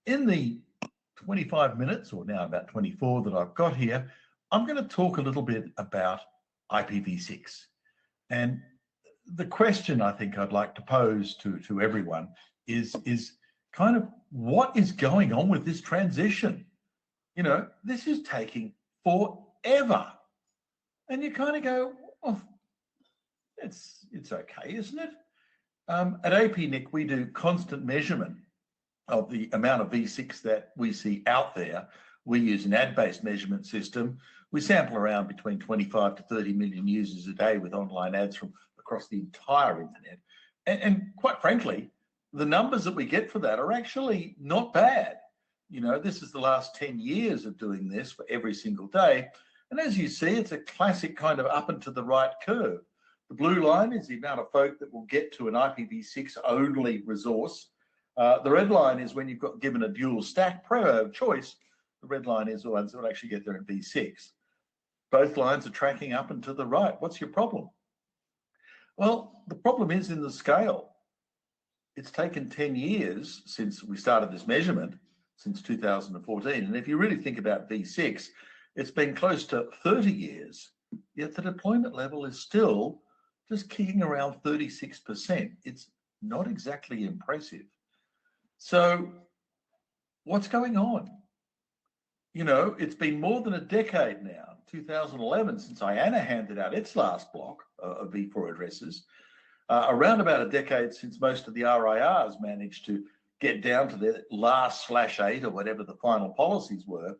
In the 25 minutes, or now about 24 that I've got here, I'm going to talk a little bit about IPv6. And the question I think I'd like to pose to everyone is kind of what is going on with this transition? You know, this is taking forever. And you kind of go, oh, it's okay, isn't it? At APNIC, we do constant measurement of the amount of V6 that we see out there. We use an ad-based measurement system. We sample around between 25 to 30 million users a day with online ads from across the entire internet. And quite frankly, the numbers that we get for that are actually not bad. You know, this is the last 10 years of doing this for every single day. And as you see, it's a classic kind of up and to the right curve. The blue line is the amount of folk that will get to an IPv6 only resource. The red line is when you've got given a dual stack choice. The red line is the ones that will actually get there in V6. Both lines are tracking up and to the right. What's your problem? Well, the problem is in the scale. It's taken 10 years since we started this measurement, since 2014. And if you really think about V6, it's been close to 30 years, yet the deployment level is still just kicking around 36%. It's not exactly impressive. So what's going on? You know, it's been more than a decade now, 2011, since IANA handed out its last block of V4 addresses, around about a decade since most of the RIRs managed to get down to their last /8 or whatever the final policies were.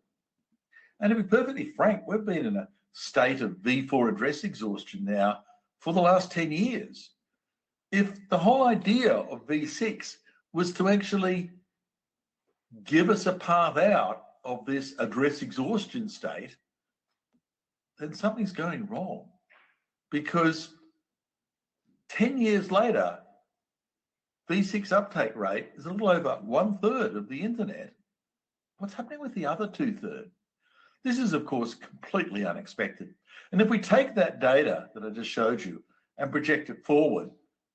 And to be perfectly frank, we've been in a state of V4 address exhaustion now for the last 10 years. If the whole idea of V6 was to actually give us a path out of this address exhaustion state, then something's going wrong. Because 10 years later, V6 uptake rate is a little over 1/3 of the internet. What's happening with the other 2/3? This is, of course, completely unexpected. And if we take that data that I just showed you and project it forward,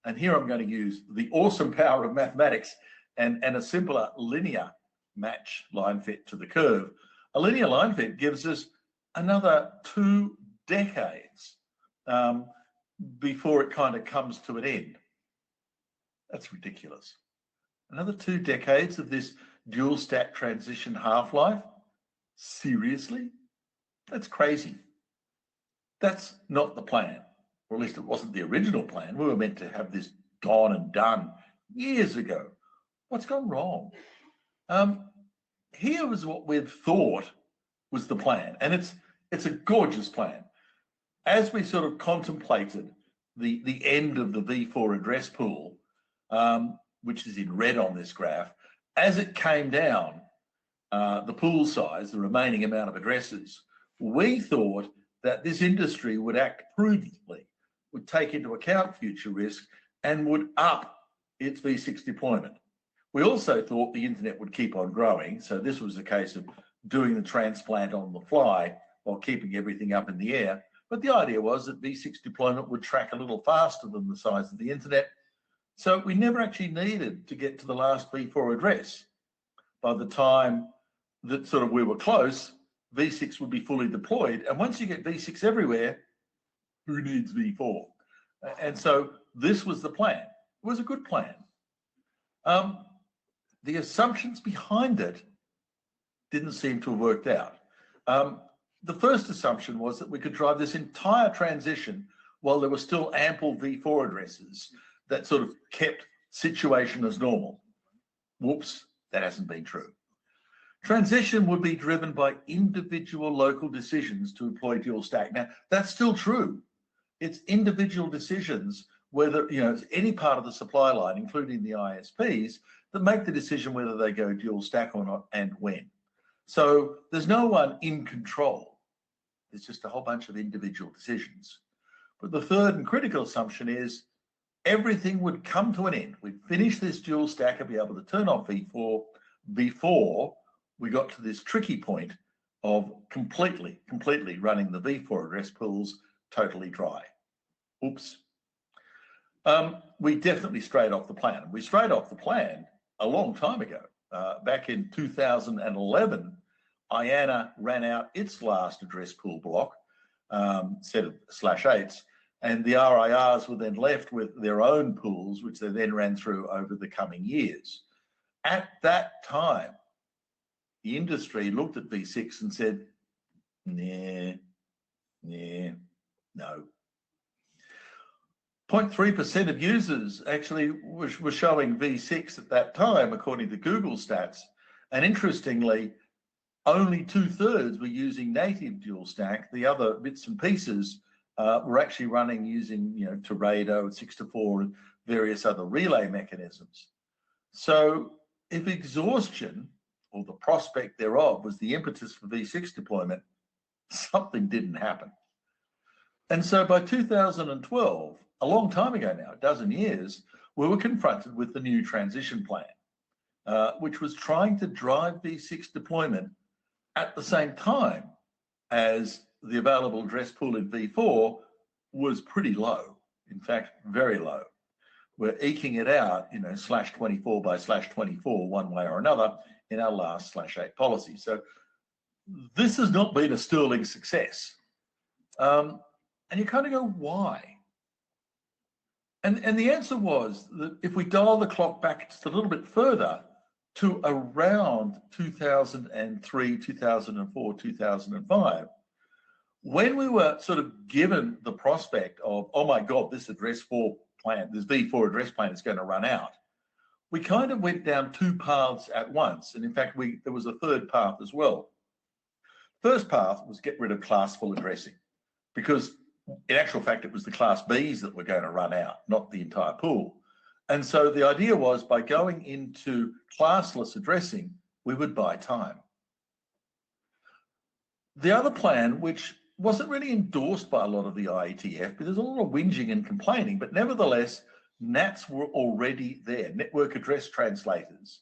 and here I'm going to use the awesome power of mathematics and a simpler linear match line fit to the curve, a linear line fit gives us another 2 decades before it kind of comes to an end. That's ridiculous. Another 2 decades of this dual stack transition half-life? Seriously? That's crazy. That's not the plan, or at least it wasn't the original plan. We were meant to have this gone and done years ago. What's gone wrong? Here was what we'd thought was the plan, and it's a gorgeous plan. As we sort of contemplated the end of the V4 address pool, which is in red on this graph, as it came down, the pool size, the remaining amount of addresses, we thought that this industry would act prudently, would take into account future risk, and would up its V6 deployment. We also thought the internet would keep on growing, so this was a case of doing the transplant on the fly while keeping everything up in the air. But the idea was that V6 deployment would track a little faster than the size of the internet, so we never actually needed to get to the last V4 address. By the time that sort of we were close, V6 would be fully deployed, and once you get V6 everywhere, who needs V4? And so this was the plan. It was a good plan. The assumptions behind it didn't seem to have worked out. The first assumption was that we could drive this entire transition while there were still ample V4 addresses that sort of kept situation as normal. Whoops, that hasn't been true. Transition would be driven by individual local decisions to employ dual stack. Now, that's still true. It's individual decisions, whether, you know, it's any part of the supply line, including the ISPs, that make the decision whether they go dual stack or not and when. So there's no one in control. It's just a whole bunch of individual decisions. But the third and critical assumption is everything would come to an end. We'd finish this dual stack and be able to turn off V4 before we got to this tricky point of completely running the V4 address pools totally dry. Oops. We definitely strayed off the plan. We strayed off the plan a long time ago. back in 2011, IANA ran out its last address pool block, set of /8s, and the RIRs were then left with their own pools, which they then ran through over the coming years. At that time, the industry looked at v6 and said, no. 0.3% of users actually were showing v6 at that time, according to Google stats. And interestingly, only 2/3 were using native dual stack. The other bits and pieces were actually running using, Teredo, 6-to-4, and various other relay mechanisms. So if exhaustion, or the prospect thereof, was the impetus for v6 deployment, something didn't happen. And so by 2012, a long time ago now, a dozen years, we were confronted with the new transition plan, which was trying to drive v6 deployment at the same time as the available address pool in v4 was pretty low, in fact, very low. We're eking it out, /24 by /24 one way or another in our last /8 policy. So this has not been a sterling success. And you kind of go, why? And the answer was that if we dial the clock back just a little bit further to around 2003, 2004, 2005, when we were sort of given the prospect of, oh my God, this v4 address plan is going to run out, we kind of went down two paths at once. And in fact, there was a third path as well. First path was get rid of classful addressing, because in actual fact, it was the class Bs that were going to run out, not the entire pool. And so the idea was, by going into classless addressing, we would buy time. The other plan, which wasn't really endorsed by a lot of the IETF, but there's a lot of whinging and complaining, but nevertheless, NATs were already there, network address translators,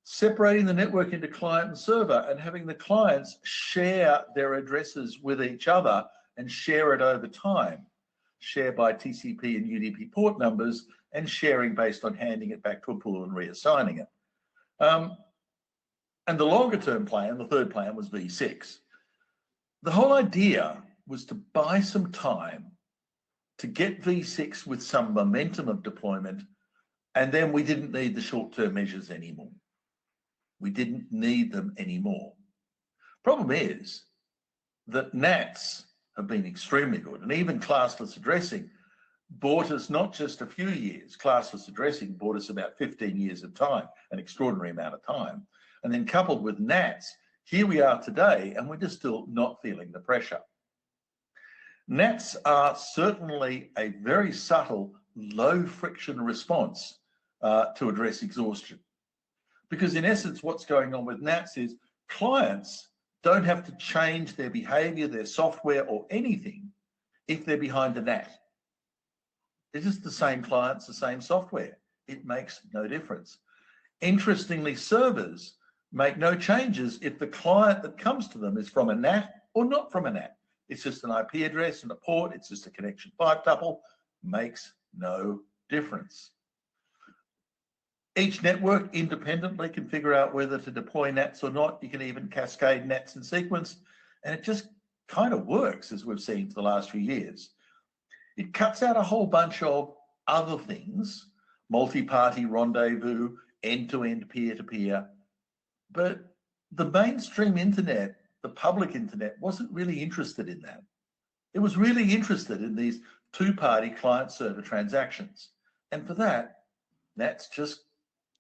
separating the network into client and server and having the clients share their addresses with each other and share it over time, share by TCP and UDP port numbers, and sharing based on handing it back to a pool and reassigning it. And the longer term plan, the third plan, was v6. The whole idea was to buy some time to get v6 with some momentum of deployment, and then we didn't need the short-term measures anymore. We didn't need them anymore. Problem is that NATs have been extremely good, and even classless addressing bought us not just a few years. Classless addressing bought us about 15 years of time, an extraordinary amount of time. And then coupled with NATs, here we are today, and we're just still not feeling the pressure. NATs are certainly a very subtle, low friction response to address exhaustion. Because in essence, what's going on with NATs is clients don't have to change their behavior, their software, or anything if they're behind a NAT. They're just the same clients, the same software. It makes no difference. Interestingly, servers make no changes if the client that comes to them is from a NAT or not from a NAT. It's just an IP address and a port. It's just a connection pipe tuple. Makes no difference. Each network independently can figure out whether to deploy NATs or not. You can even cascade NATs in sequence, and it just kind of works, as we've seen for the last few years. It cuts out a whole bunch of other things, multi-party rendezvous, end-to-end peer-to-peer, but the mainstream internet, the public internet, wasn't really interested in that. It was really interested in these two-party client-server transactions. And for that, NATs just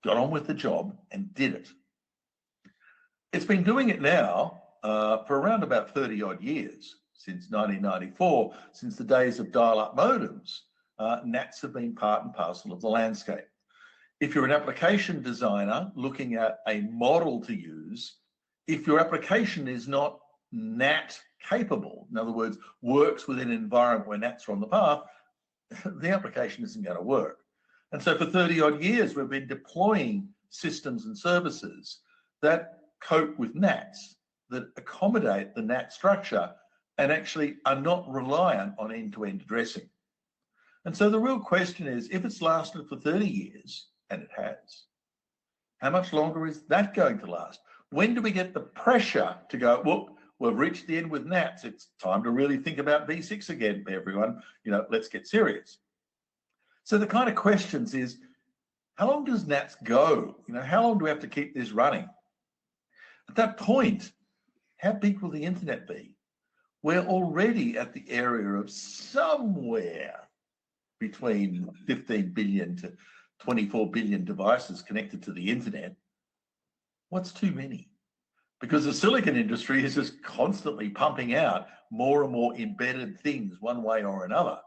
got on with the job and did it. It's been doing it now for around about 30 odd years, since 1994, since the days of dial-up modems. NATs have been part and parcel of the landscape. If you're an application designer looking at a model to use, if your application is not NAT capable, in other words, works within an environment where NATs are on the path, the application isn't going to work. And so for 30 odd years, we've been deploying systems and services that cope with NATs, that accommodate the NAT structure and actually are not reliant on end-to-end addressing. And so the real question is, if it's lasted for 30 years, and it has, How much longer is that going to last? When do we get the pressure to go, well, we've reached the end with NATs. It's time to really think about V6 again, everyone. Let's get serious. So the kind of questions is, how long does NATs go? How long do we have to keep this running? At that point, how big will the internet be? We're already at the area of somewhere between 15 billion to 24 billion devices connected to the internet. What's too many? Because the silicon industry is just constantly pumping out more and more embedded things one way or another.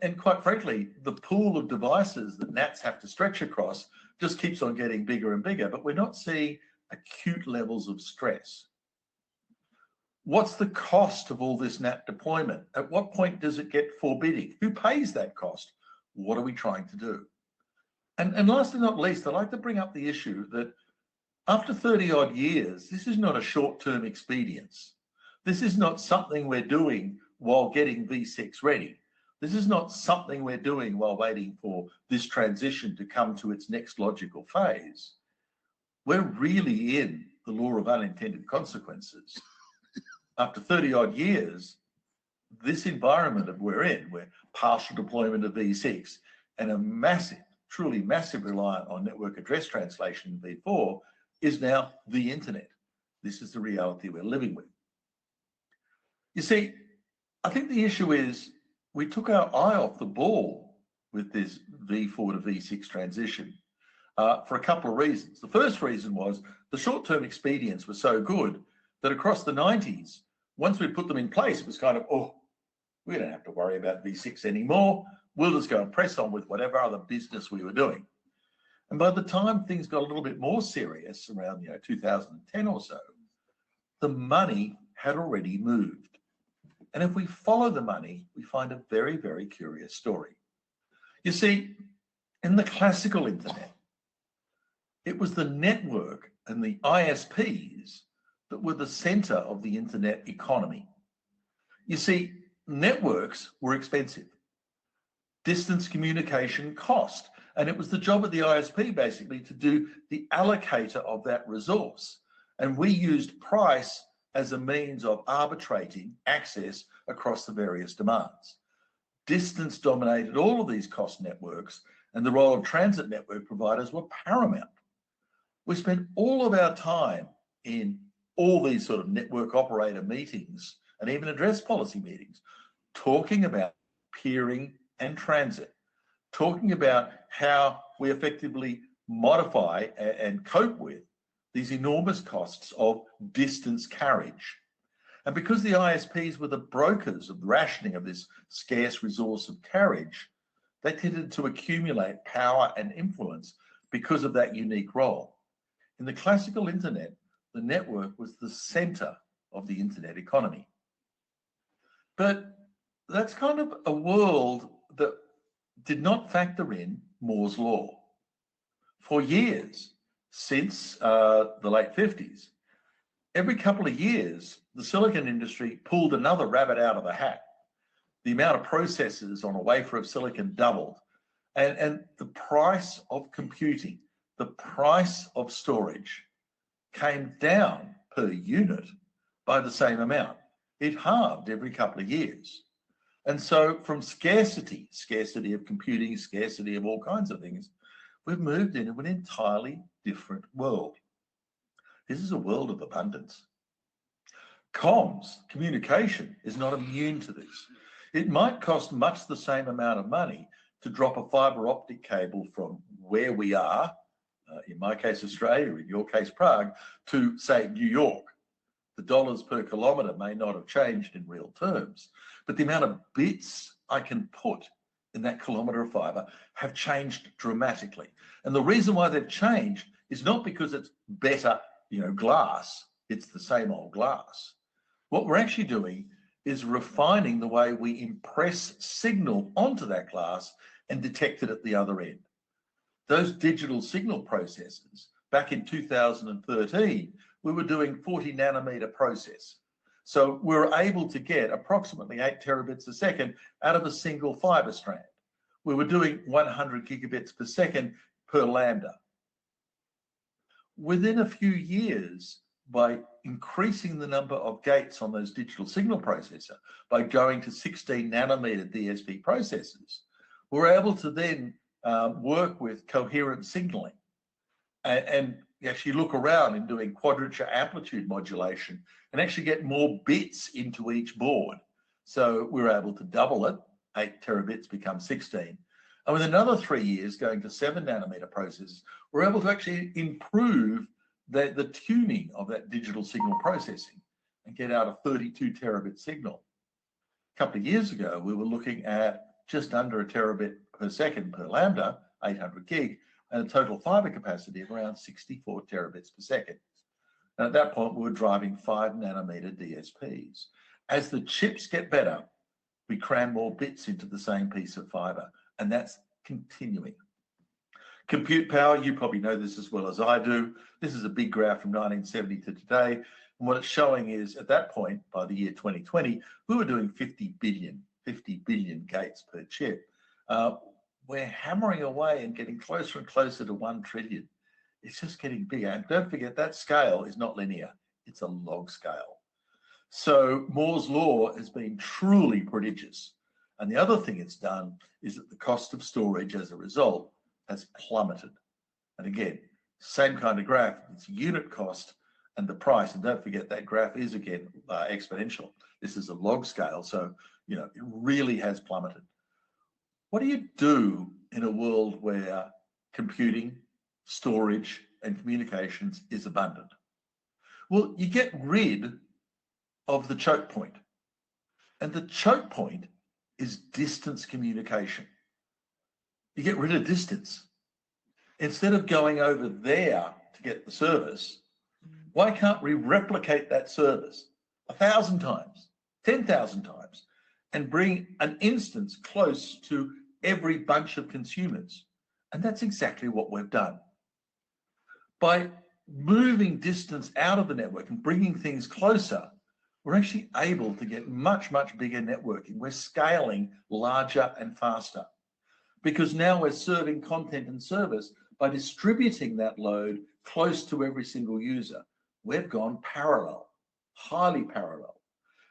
And quite frankly, the pool of devices that NATs have to stretch across just keeps on getting bigger and bigger, but we're not seeing acute levels of stress. What's the cost of all this NAT deployment? At what point does it get forbidding? Who pays that cost? What are we trying to do? And last but not least, I'd like to bring up the issue that after 30 odd years, this is not a short-term expedience. This is not something we're doing while getting V6 ready. This is not something we're doing while waiting for this transition to come to its next logical phase. We're really in the law of unintended consequences. After 30 odd years, this environment that we're in, where partial deployment of V6 and a massive, truly massive reliance on network address translation in V4 is now the internet. This is the reality we're living with. You see, I think the issue is we took our eye off the ball with this V4 to V6 transition for a couple of reasons. The first reason was the short-term expedients were so good that across the 90s, once we put them in place, it was kind of, oh, we don't have to worry about V6 anymore. We'll just go and press on with whatever other business we were doing. And by the time things got a little bit more serious, around 2010 or so, the money had already moved. And if we follow the money, we find a very, very curious story. You see, in the classical internet, it was the network and the ISPs that were the center of the internet economy. You see, networks were expensive. Distance communication cost. And it was the job of the ISP basically to do the allocator of that resource. And we used price as a means of arbitrating access across the various demands. Distance dominated all of these cost networks, and the role of transit network providers were paramount. We spent all of our time in all these sort of network operator meetings and even address policy meetings talking about peering and transit, talking about how we effectively modify and cope with these enormous costs of distance carriage. And because the ISPs were the brokers of the rationing of this scarce resource of carriage, they tended to accumulate power and influence because of that unique role. In the classical internet, the network was the center of the internet economy. But that's kind of a world that did not factor in Moore's law. For years, since the late 50s, every couple of years, the silicon industry pulled another rabbit out of the hat. The amount of processors on a wafer of silicon doubled, and the price of computing, the price of storage came down per unit by the same amount. It halved every couple of years. And so from scarcity of computing, scarcity of all kinds of things, we've moved into an entirely different world. This is a world of abundance. Comms, communication, is not immune to this. It might cost much the same amount of money to drop a fiber optic cable from where we are, in my case Australia, in your case Prague, to say New York. The dollars per kilometre may not have changed in real terms, but the amount of bits I can put in that kilometre of fibre have changed dramatically. And the reason why they've changed is not because it's better, glass, it's the same old glass. What we're actually doing is refining the way we impress signal onto that glass and detect it at the other end. Those digital signal processors, back in 2013, we were doing 40 nanometer process. So we were able to get approximately 8 terabits a second out of a single fiber strand. We were doing 100 gigabits per second per lambda. within a few years, by increasing the number of gates on those digital signal processor, by going to 16 nanometer DSP processors, we're able to then work with coherent signaling and actually look around in doing quadrature amplitude modulation and actually get more bits into each board. So we're able to double it, 8 terabits become 16. And with another 3 years going to 7 nanometer processors, we're able to actually improve the tuning of that digital signal processing and get out a 32 terabit signal. A couple of years ago, we were looking at just under a terabit per second per lambda, 800 gig, and a total fiber capacity of around 64 terabits per second. And at that point, we were driving 5 nanometer DSPs. As the chips get better, we cram more bits into the same piece of fiber, and that's continuing. Compute power, you probably know this as well as I do. This is a big graph from 1970 to today. And what it's showing is at that point, by the year 2020, we were doing 50 billion gates per chip. We're hammering away and getting closer and closer to 1 trillion. It's just getting bigger. And don't forget, that scale is not linear. It's a log scale. So Moore's law has been truly prodigious. And the other thing it's done is that the cost of storage as a result has plummeted. And again, same kind of graph, it's unit cost and the price. And don't forget, that graph is again exponential. This is a log scale. So, you know, it really has plummeted. What do you do in a world where computing, storage, and communications is abundant? Well, you get rid of the choke point. And the choke point is distance communication. You get rid of distance. Instead of going over there to get the service, why can't we replicate that service 1,000 times, 10,000 times, and bring an instance close to every bunch of consumers? And that's exactly what we've done. By moving distance out of the network and bringing things closer, we're actually able to get much, much bigger networking. We're scaling larger and faster because now we're serving content and service by distributing that load close to every single user. We've gone parallel, highly parallel.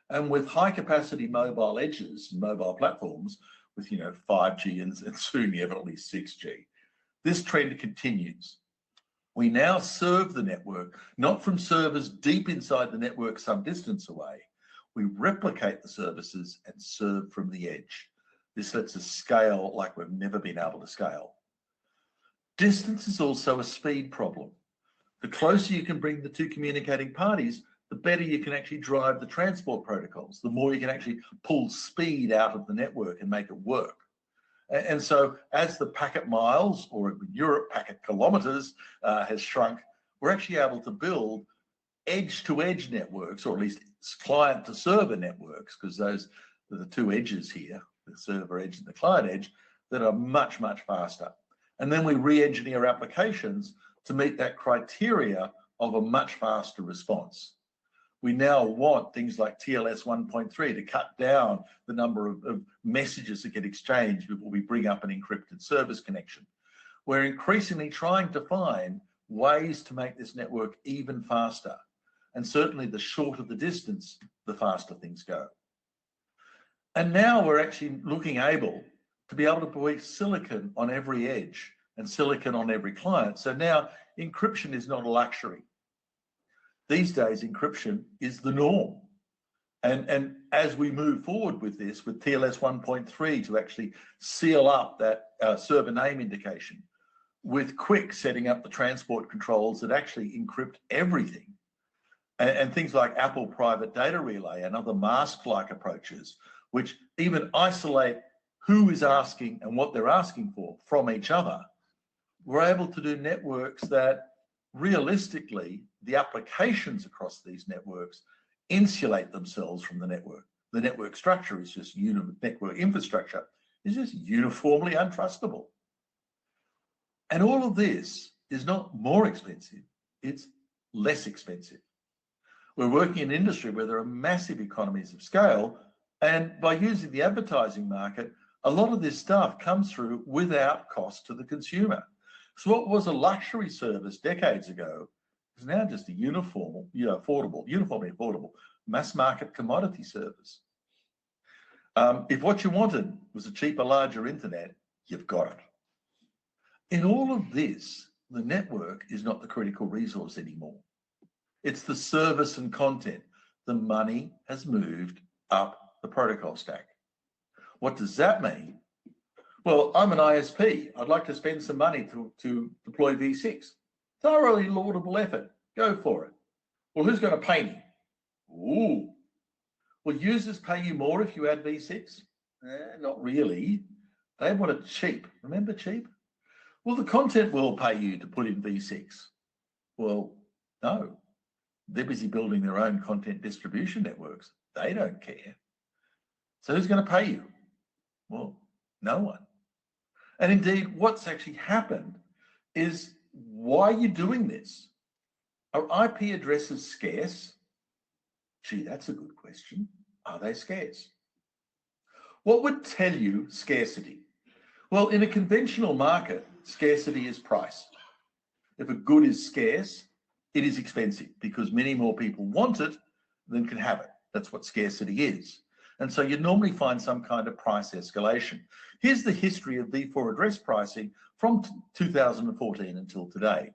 And with high capacity mobile edges, mobile platforms with 5G and soon at least 6G, this trend continues. We now serve the network, not from servers deep inside the network some distance away. We replicate the services and serve from the edge. This lets us scale like we've never been able to scale. Distance is also a speed problem. The closer you can bring the two communicating parties, the better you can actually drive the transport protocols, the more you can actually pull speed out of the network and make it work. And so as the packet miles, or in Europe, packet kilometers has shrunk, we're actually able to build edge-to-edge networks, or at least client-to-server networks, because those are the two edges here, the server edge and the client edge, that are much, much faster. And then we re-engineer applications to meet that criteria of a much faster response. We now want things like TLS 1.3 to cut down the number of messages that get exchanged before we bring up an encrypted service connection. We're increasingly trying to find ways to make this network even faster. And certainly the shorter the distance, the faster things go. And now we're actually able to be able to put silicon on every edge and silicon on every client. So now encryption is not a luxury. These days, encryption is the norm. And as we move forward with this, with TLS 1.3 to actually seal up that server name indication, with Quick setting up the transport controls that actually encrypt everything, and things like Apple Private Data Relay and other mask-like approaches, which even isolate who is asking and what they're asking for from each other, we're able to do networks that realistically, the applications across these networks insulate themselves from the network. The network structure is just network infrastructure is just uniformly untrustable. And all of this is not more expensive, it's less expensive. We're working in an industry where there are massive economies of scale, and by using the advertising market, a lot of this stuff comes through without cost to the consumer. So what was a luxury service decades ago is now just a uniformly affordable mass market commodity service. If what you wanted was a cheaper, larger internet, you've got it. In all of this, the network is not the critical resource anymore. It's the service and content. The money has moved up the protocol stack. What does that mean? Well, I'm an ISP. I'd like to spend some money to deploy V6. Thoroughly laudable effort. Go for it. Well, who's going to pay me? Ooh. Will users pay you more if you add V6? Not really. They want it cheap. Remember cheap? Well, the content will pay you to put in V6. Well, no. They're busy building their own content distribution networks. They don't care. So who's going to pay you? Well, no one. And indeed, what's actually happened is, why are you doing this? Are IP addresses scarce? Gee, that's a good question. Are they scarce? What would tell you scarcity? Well, in a conventional market, scarcity is price. If a good is scarce, it is expensive because many more people want it than can have it. That's what scarcity is. And so you normally find some kind of price escalation. Here's the history of V4 address pricing from 2014 until today.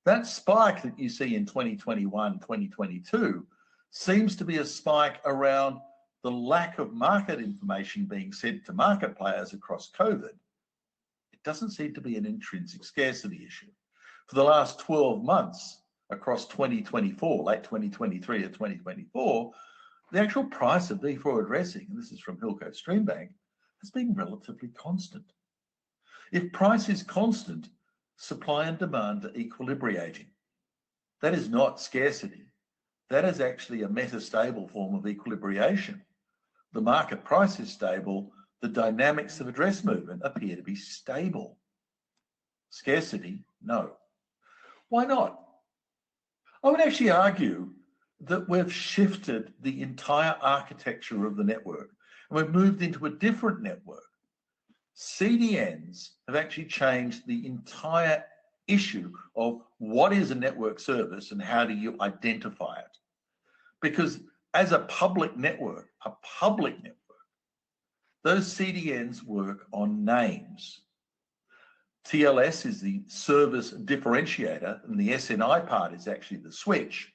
That spike that you see in 2021, 2022 seems to be a spike around the lack of market information being sent to market players across COVID. It doesn't seem to be an intrinsic scarcity issue. For the last 12 months across 2024, late 2023 or 2024, the actual price of V4 addressing, and this is from Hilco Streambank, has been relatively constant. If price is constant, supply and demand are equilibrating. That is not scarcity. That is actually a metastable form of equilibration. The market price is stable. The dynamics of address movement appear to be stable. Scarcity, no. Why not? I would actually argue that we've shifted the entire architecture of the network and we've moved into a different network. CDNs have actually changed the entire issue of what is a network service and how do you identify it. Because as a public network, those CDNs work on names. TLS is the service differentiator and the SNI part is actually the switch.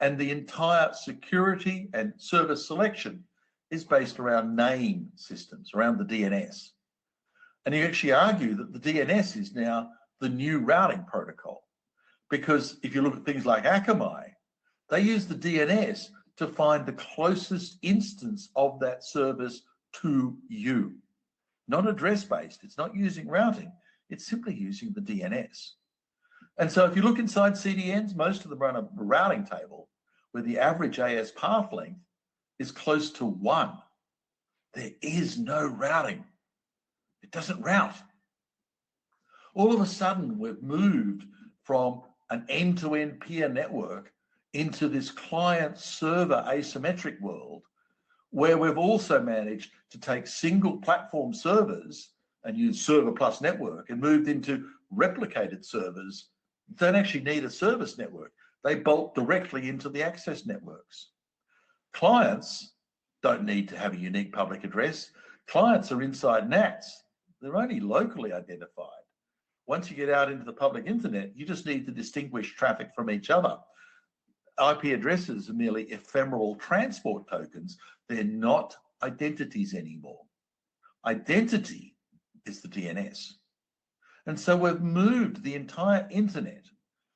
And the entire security and service selection is based around name systems, around the DNS. And you actually argue that the DNS is now the new routing protocol, because if you look at things like Akamai, they use the DNS to find the closest instance of that service to you. Not address-based, it's not using routing, it's simply using the DNS. And so if you look inside CDNs, most of them run a routing table where the average AS path length is close to 1. There is no routing. It doesn't route. All of a sudden, we've moved from an end-to-end peer network into this client-server asymmetric world, where we've also managed to take single platform servers and use server plus network and moved into replicated servers that don't actually need a service network. They bolt directly into the access networks. Clients don't need to have a unique public address. Clients are inside NATs. They're only locally identified. Once you get out into the public internet, you just need to distinguish traffic from each other. IP addresses are merely ephemeral transport tokens. They're not identities anymore. Identity is the DNS. And so we've moved the entire internet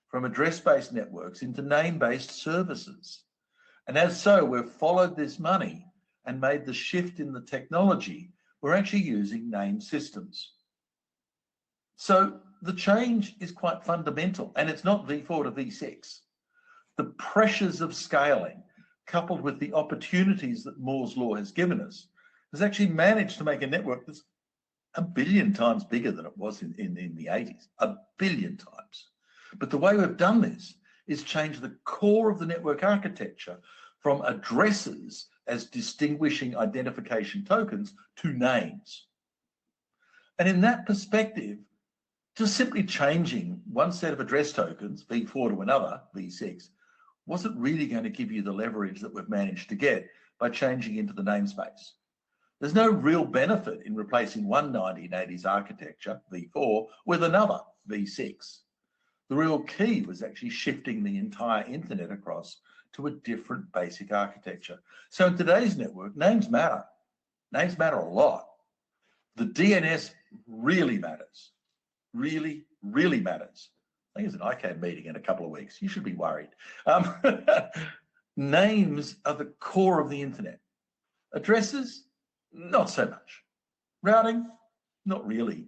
from address-based networks into name-based services. And as so, we've followed this money and made the shift in the technology. We're actually using name systems. So the change is quite fundamental, and it's not V4 to V6. The pressures of scaling, coupled with the opportunities that Moore's law has given us, has actually managed to make a network that's 1 billion times bigger than it was in the 80s, 1 billion times. But the way we've done this is change the core of the network architecture from addresses as distinguishing identification tokens to names. And in that perspective, Just simply changing one set of address tokens, v4 to another, v6, wasn't really going to give you the leverage that we've managed to get by changing into the namespace. There's no real benefit in replacing one 1980s architecture, v4, with another, v6. The real key was actually shifting the entire internet across to a different basic architecture. So in today's network, names matter. Names matter a lot. The DNS really matters. Really, really matters. I think it's an ICANN meeting in a couple of weeks. You should be worried. Names are the core of the internet. Addresses, not so much. Routing, not really,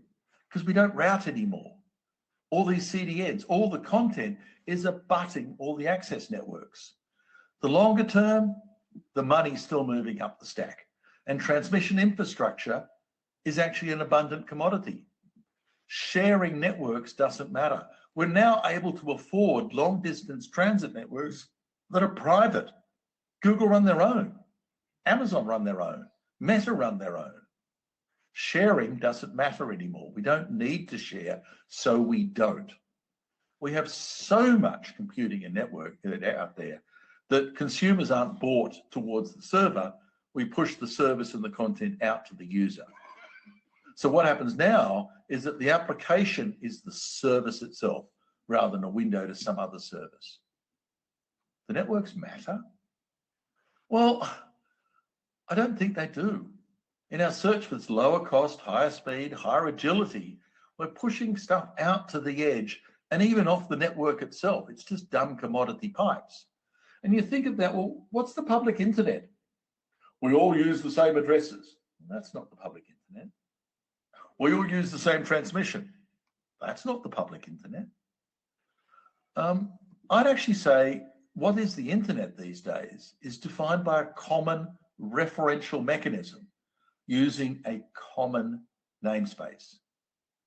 because we don't route anymore. All these CDNs, all the content is abutting all the access networks. The longer term, the money's still moving up the stack. And transmission infrastructure is actually an abundant commodity. Sharing networks doesn't matter. We're now able to afford long distance transit networks that are private. Google run their own. Amazon run their own. Meta run their own. Sharing doesn't matter anymore. We don't need to share, so we don't. We have so much computing and network out there that consumers aren't bought towards the server. We push the service and the content out to the user. So what happens now is that the application is the service itself rather than a window to some other service. The networks matter? Well, I don't think they do. In our search for this lower cost, higher speed, higher agility, we're pushing stuff out to the edge and even off the network itself. It's just dumb commodity pipes. And you think of that, well, what's the public internet? We all use the same addresses. That's not the public internet. We all use the same transmission. That's not the public internet. I'd actually say what is the internet these days is defined by a common referential mechanism using a common namespace.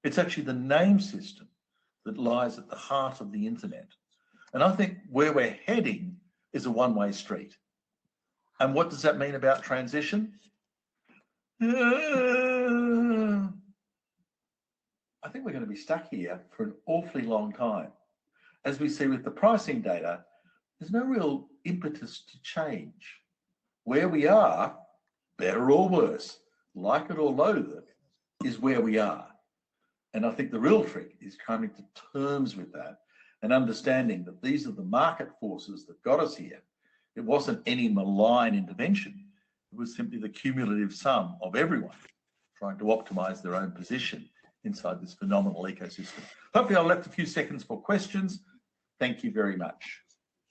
It's actually the name system that lies at the heart of the internet. And I think where we're heading is a one-way street. And what does that mean about transition? I think we're going to be stuck here for an awfully long time. As we see with the pricing data, there's no real impetus to change. Where we are, better or worse, like it or loathe it, is where we are. And I think the real trick is coming to terms with that and understanding that these are the market forces that got us here. It wasn't any malign intervention. It was simply the cumulative sum of everyone trying to optimize their own position inside this phenomenal ecosystem. Hopefully I left a few seconds for questions. Thank you very much.